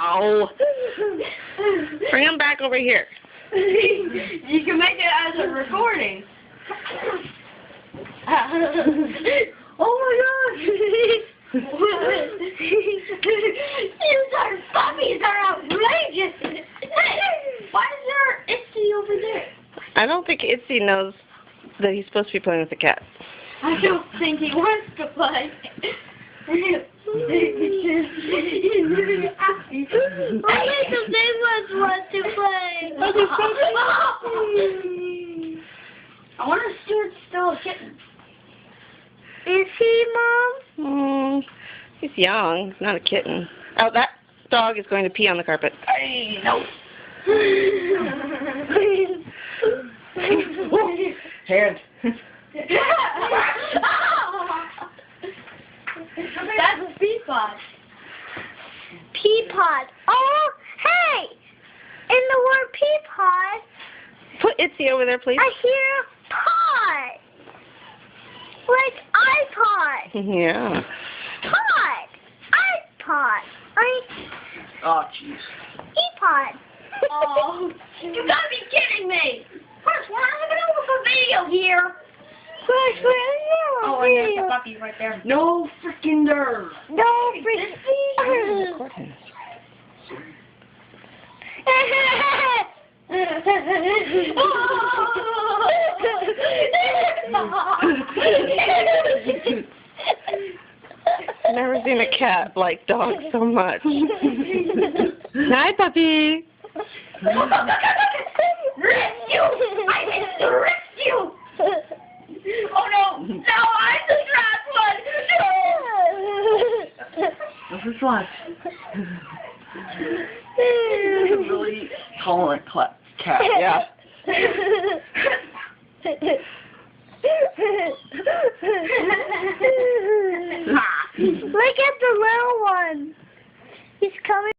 Ow. Bring him back over here. You can make it as a recording. Oh my gosh! These puppies are outrageous! Why is there Itsy over there? I don't think Itsy knows that he's supposed to be playing with the cat. I don't think he wants to play. I think the big ones want to play. I wonder if Stuart's still a kitten. Is he, Mom? He's young. He's not a kitten. Oh, that dog is going to pee on the carpet. Hey, no. Hand. That's a Peapod. Peapod. Oh, hey! In the word Peapod, Put Itsy over there, please. I hear pod. Like iPod. Yeah. Pod. iPod. Oh, jeez. Eapod. Oh, you gotta be kidding me. First, we're not looking over for video here. First, we're Oh, and there's the puppy right there. No freaking nerve. No freaking Never seen a cat like dogs so much. Hi, puppy. Rescue! I meant to rescue! Oh no! No, I'm the trapped one! No! This is what? He's a really tolerant cat, yeah. Look at the little one. He's coming.